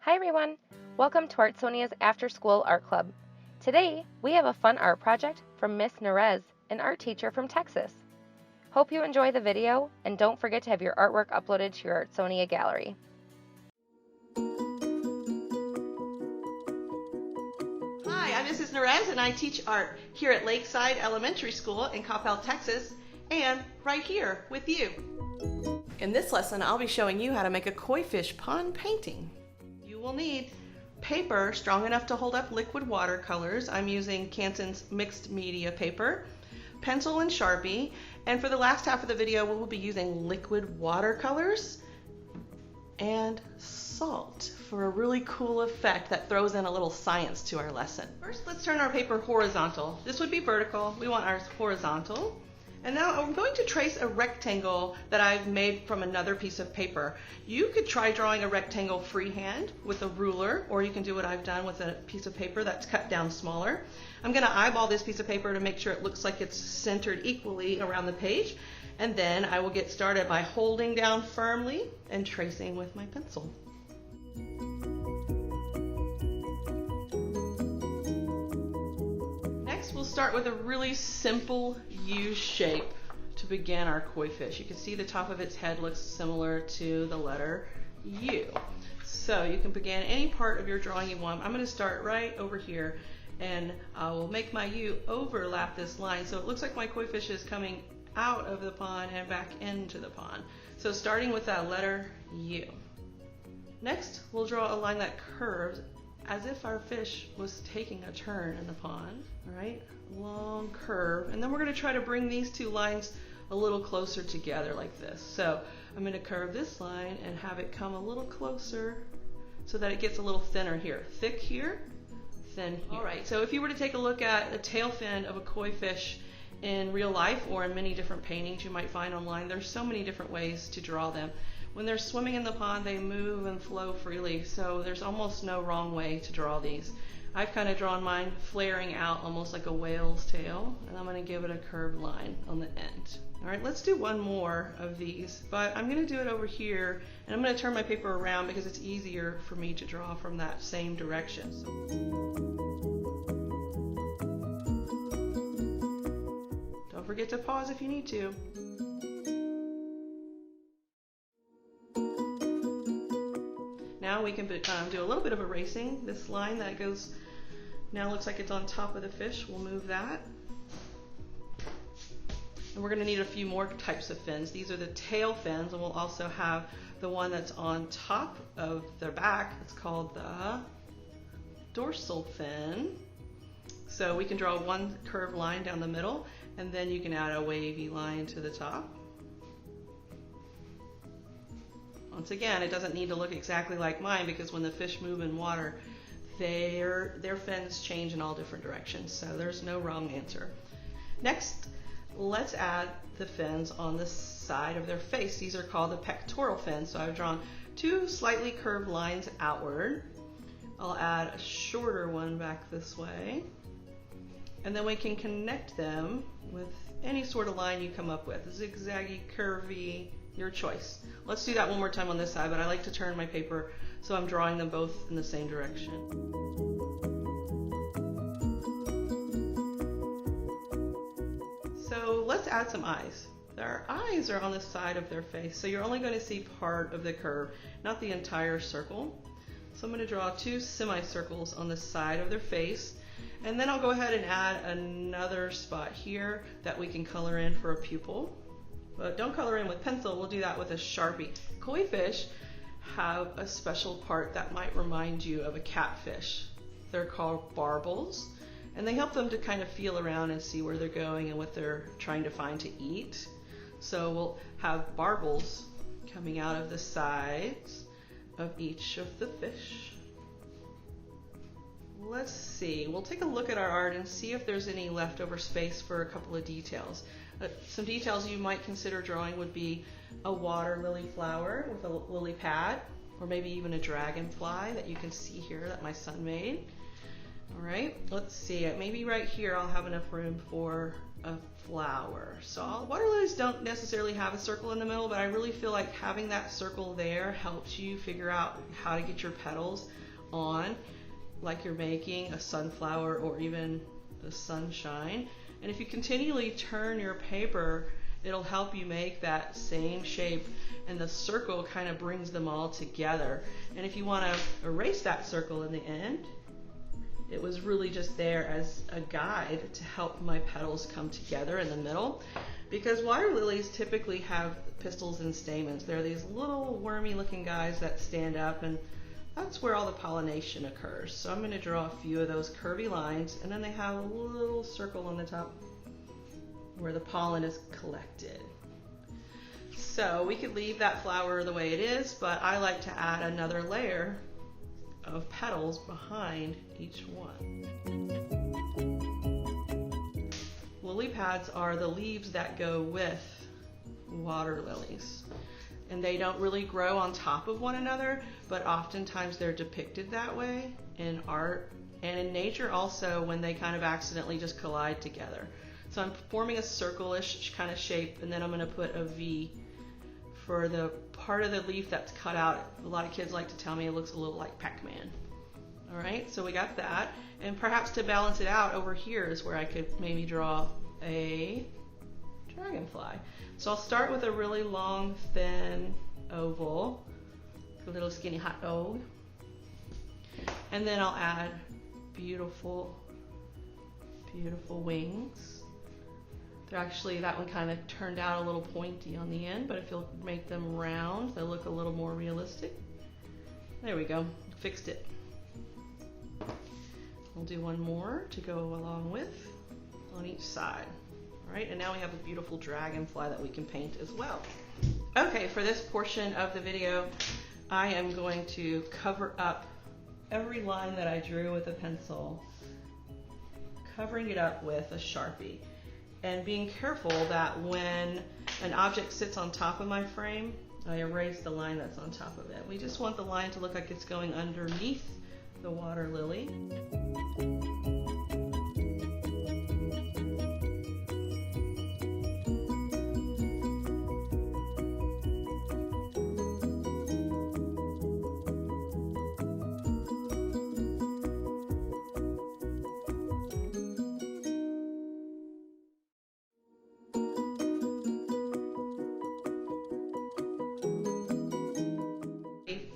Hi everyone! Welcome to Artsonia's After School Art Club. Today, we have a fun art project from Miss Nerez, an art teacher from Texas. Hope you enjoy the video, and don't forget to have your artwork uploaded to your Artsonia gallery. Hi, I'm Mrs. Nerez, and I teach art here at Lakeside Elementary School in Coppell, Texas, and right here with you. In this lesson, I'll be showing you how to make a koi fish pond painting. You will need paper strong enough to hold up liquid watercolors. I'm using Canton's mixed media paper, pencil and Sharpie, and for the last half of the video, we will be using liquid watercolors and salt for a really cool effect that throws in a little science to our lesson. First, let's turn our paper horizontal. This would be vertical. We want ours horizontal. And now I'm going to trace a rectangle that I've made from another piece of paper. You could try drawing a rectangle freehand with a ruler, or you can do what I've done with a piece of paper that's cut down smaller. I'm going to eyeball this piece of paper to make sure it looks like it's centered equally around the page. And then I will get started by holding down firmly and tracing with my pencil. Next, we'll start with a really simple U shape to begin our koi fish. You can see the top of its head looks similar to the letter U. So you can begin any part of your drawing you want. I'm going to start right over here, and I will make my U overlap this line so it looks like my koi fish is coming out of the pond and back into the pond. So starting with that letter U. Next, we'll draw a line that curves as if our fish was taking a turn in the pond. All right, long curve. And then we're going to try to bring these two lines a little closer together like this. So I'm going to curve this line and have it come a little closer so that it gets a little thinner here. Thick here, thin here. All right, so if you were to take a look at a tail fin of a koi fish in real life or in many different paintings you might find online, there's so many different ways to draw them. When they're swimming in the pond, they move and flow freely, so there's almost no wrong way to draw these. I've kind of drawn mine flaring out almost like a whale's tail, and I'm going to give it a curved line on the end. All right, let's do one more of these, but I'm going to do it over here, and I'm going to turn my paper around because it's easier for me to draw from that same direction. Don't forget to pause if you need to. Now we can do a little bit of erasing. This line that goes now looks like it's on top of the fish. We'll move that. And we're going to need a few more types of fins. These are the tail fins, and we'll also have the one that's on top of their back. It's called the dorsal fin. So we can draw one curved line down the middle, and then you can add a wavy line to the top. Once again, it doesn't need to look exactly like mine because when the fish move in water, their fins change in all different directions, so there's no wrong answer. Next, let's add the fins on the side of their face. These are called the pectoral fins, so I've drawn two slightly curved lines outward. I'll add a shorter one back this way, and then we can connect them with any sort of line you come up with, zigzaggy, curvy, your choice. Let's do that one more time on this side, but I like to turn my paper so I'm drawing them both in the same direction. So let's add some eyes. Their eyes are on the side of their face, so you're only going to see part of the curve, not the entire circle. So I'm going to draw two semicircles on the side of their face, and then I'll go ahead and add another spot here that we can color in for a pupil. But don't color in with pencil, we'll do that with a Sharpie. Koi fish have a special part that might remind you of a catfish. They're called barbels, and they help them to kind of feel around and see where they're going and what they're trying to find to eat. So we'll have barbels coming out of the sides of each of the fish. Let's see, we'll take a look at our art and see if there's any leftover space for a couple of details. Some details you might consider drawing would be a water lily flower with a lily pad, or maybe even a dragonfly that you can see here that my son made. All right, let's see, maybe right here I'll have enough room for a flower. So water lilies don't necessarily have a circle in the middle, but I really feel like having that circle there helps you figure out how to get your petals on, like you're making a sunflower or even the sunshine. And if you continually turn your paper, it'll help you make that same shape, and the circle kind of brings them all together. And if you want to erase that circle in the end, it was really just there as a guide to help my petals come together in the middle, because water lilies typically have pistils and stamens. They're these little wormy looking guys that stand up, and that's where all the pollination occurs. So I'm going to draw a few of those curvy lines, and then they have a little circle on the top where the pollen is collected. So we could leave that flower the way it is, but I like to add another layer of petals behind each one. Lily pads are the leaves that go with water lilies, and they don't really grow on top of one another, but oftentimes they're depicted that way in art and in nature also, when they kind of accidentally just collide together. So I'm forming a circle-ish kind of shape, and then I'm going to put a V for the part of the leaf that's cut out. A lot of kids like to tell me it looks a little like Pac-Man. All right, so we got that. And perhaps to balance it out, over here is where I could maybe draw a dragonfly. So I'll start with a really long, thin oval, a little skinny hot dog. And then I'll add beautiful, beautiful wings. They're actually, that one kind of turned out a little pointy on the end, but if you'll make them round, they'll look a little more realistic. There we go, fixed it. We'll do one more to go along with on each side. All right, and now we have a beautiful dragonfly that we can paint as well. Okay, for this portion of the video, I am going to cover up every line that I drew with a pencil, covering it up with a Sharpie. And being careful that when an object sits on top of my frame, I erase the line that's on top of it. We just want the line to look like it's going underneath the water lily.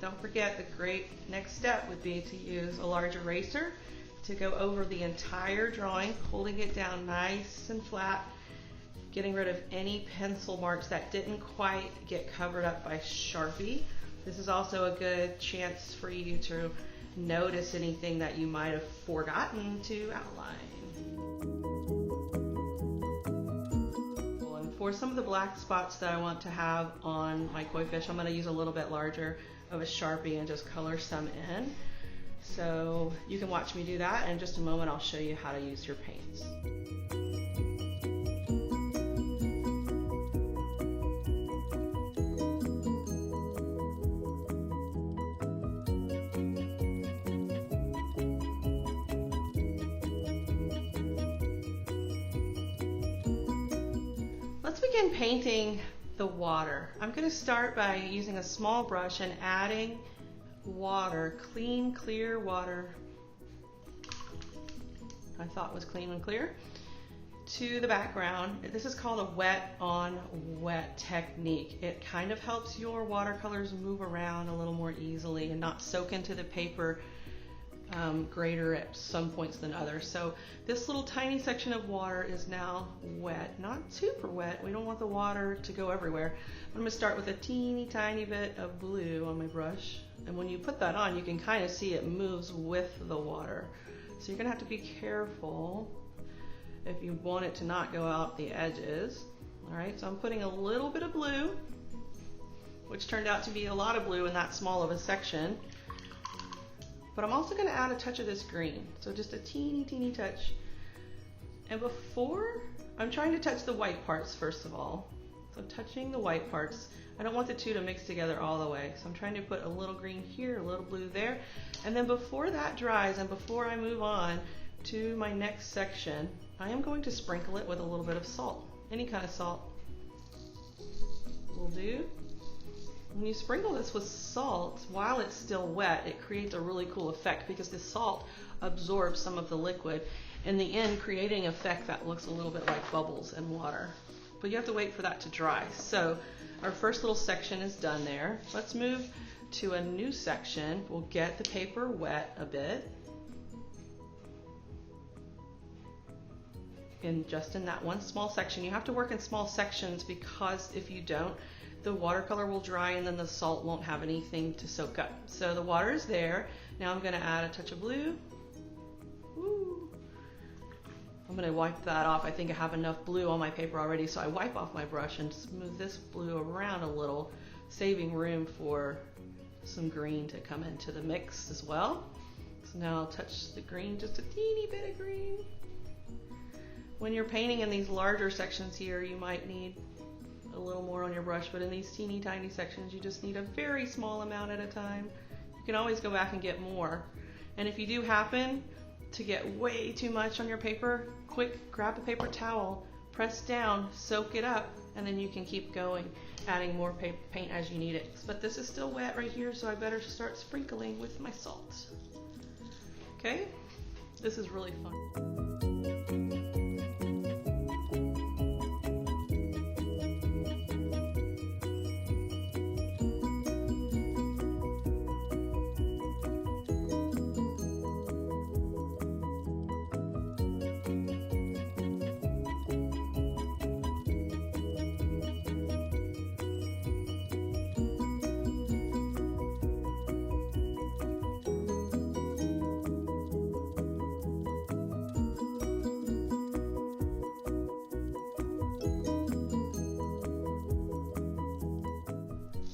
Don't forget, the great next step would be to use a large eraser to go over the entire drawing, holding it down nice and flat, getting rid of any pencil marks that didn't quite get covered up by Sharpie. This is also a good chance for you to notice anything that you might have forgotten to outline. And for some of the black spots that I want to have on my koi fish, I'm going to use a little bit larger of a Sharpie and just color some in. So you can watch me do that. In just a moment, I'll show you how to use your paints. Let's begin painting the water. I'm going to start by using a small brush and adding water, clean, clear water, I thought was clean and clear, to the background. This is called a wet on wet technique. It kind of helps your watercolors move around a little more easily and not soak into the paper greater at some points than others. So this little tiny section of water is now wet, not super wet. We don't want the water to go everywhere. I'm going to start with a teeny tiny bit of blue on my brush, and when you put that on, you can kind of see it moves with the water. So you're going to have to be careful if you want it to not go out the edges. All right, so I'm putting a little bit of blue, which turned out to be a lot of blue in that small of a section. But I'm also going to add a touch of this green, so just a teeny touch. And before, I'm trying to touch the white parts first of all. So touching the white parts. I don't want the two to mix together all the way, so I'm trying to put a little green here, a little blue there. And then before that dries and before I move on to my next section, I am going to sprinkle it with a little bit of salt. Any kind of salt will do. When you sprinkle this with salt while it's still wet, it creates a really cool effect because the salt absorbs some of the liquid, in the end creating an effect that looks a little bit like bubbles in water. But you have to wait for that to dry. So our first little section is done there. Let's move to a new section. We'll get the paper wet a bit. And just in that one small section, you have to work in small sections because if you don't, the watercolor will dry and then the salt won't have anything to soak up. So the water is there. Now I'm going to add a touch of blue. Woo. I'm going to wipe that off. I think I have enough blue on my paper already, so I wipe off my brush and smooth this blue around a little, saving room for some green to come into the mix as well. So now I'll touch the green, just a teeny bit of green. When you're painting in these larger sections here, you might need a little more on your brush, but in these teeny tiny sections, you just need a very small amount at a time. You can always go back and get more. And if you do happen to get way too much on your paper, quick, grab a paper towel, press down, soak it up, and then you can keep going, adding more paint as you need it. But this is still wet right here, so I better start sprinkling with my salt. Okay? This is really fun.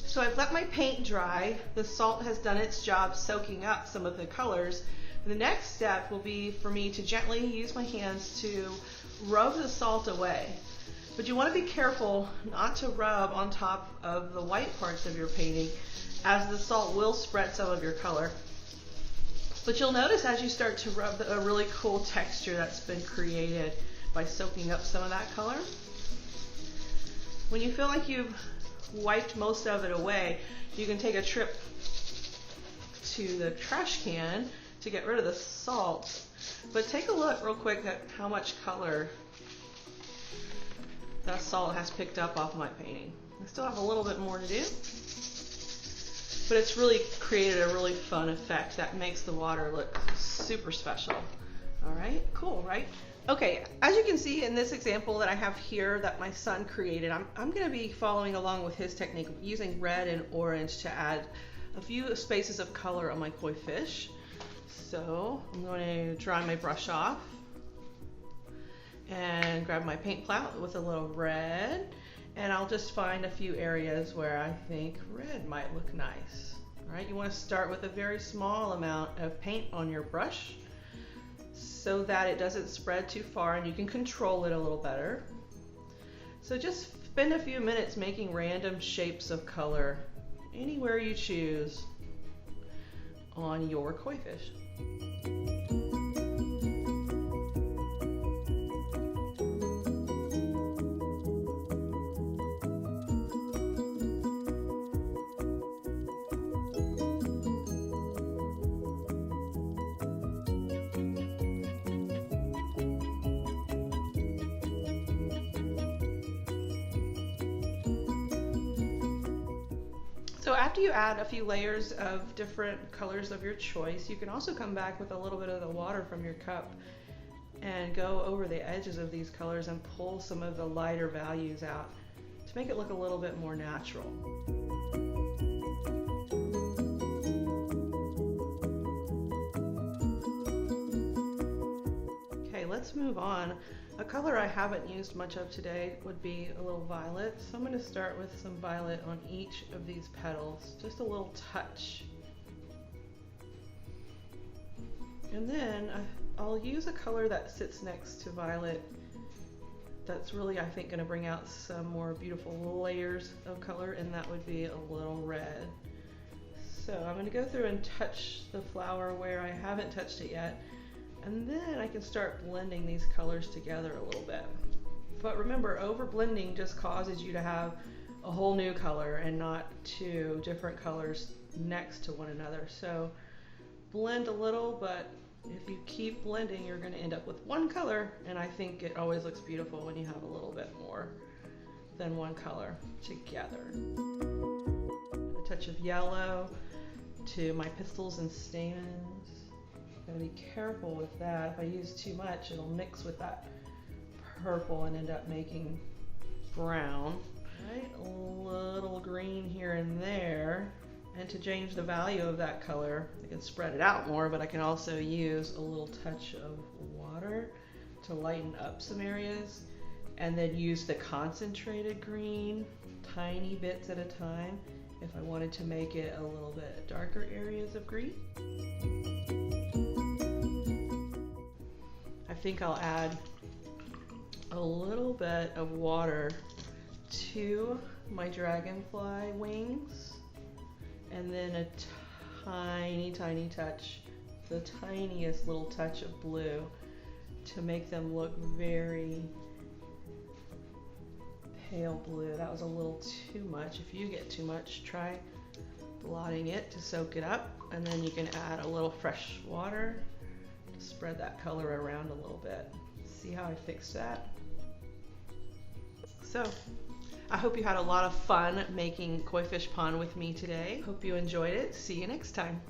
So I've let my paint dry. The salt has done its job soaking up some of the colors. The next step will be for me to gently use my hands to rub the salt away. But you want to be careful not to rub on top of the white parts of your painting, as the salt will spread some of your color. But you'll notice as you start to rub a really cool texture that's been created by soaking up some of that color. When you feel like you've wiped most of it away, you can take a trip to the trash can to get rid of the salt. But take a look real quick at how much color that salt has picked up off my painting. I still have a little bit more to do, but it's really created a really fun effect that makes the water look super special. All right, cool, right? Okay, as you can see in this example that I have here that my son created, I'm going to be following along with his technique using red and orange to add a few spaces of color on my koi fish. So I'm going to dry my brush off and grab my paint palette with a little red, and I'll just find a few areas where I think red might look nice. All right, you want to start with a very small amount of paint on your brush, so that it doesn't spread too far and you can control it a little better. So just spend a few minutes making random shapes of color anywhere you choose on your koi fish. So after you add a few layers of different colors of your choice, you can also come back with a little bit of the water from your cup and go over the edges of these colors and pull some of the lighter values out to make it look a little bit more natural. Okay, let's move on. A color I haven't used much of today would be a little violet. So I'm going to start with some violet on each of these petals, just a little touch. And then I'll use a color that sits next to violet that's really, I think, going to bring out some more beautiful layers of color, and that would be a little red. So I'm going to go through and touch the flower where I haven't touched it yet, And then I can start blending these colors together a little bit. But remember, over blending just causes you to have a whole new color and not two different colors next to one another. So blend a little, but if you keep blending, you're going to end up with one color, and I think it always looks beautiful when you have a little bit more than one color together. A touch of yellow to my pistils and stamens. Gotta be careful with that. If I use too much, it'll mix with that purple and end up making brown. Right, a little green here and there. And to change the value of that color, I can spread it out more, but I can also use a little touch of water to lighten up some areas, and then use the concentrated green, tiny bits at a time, if I wanted to make it a little bit darker areas of green. I think I'll add a little bit of water to my dragonfly wings, and then a tiny touch, the tiniest little touch of blue to make them look very pale blue. That was a little too much. If you get too much, try blotting it to soak it up, and then you can add a little fresh water to spread that color around a little bit. See how I fixed that? So I hope you had a lot of fun making Koi Fish Pond with me today. Hope you enjoyed it. See you next time.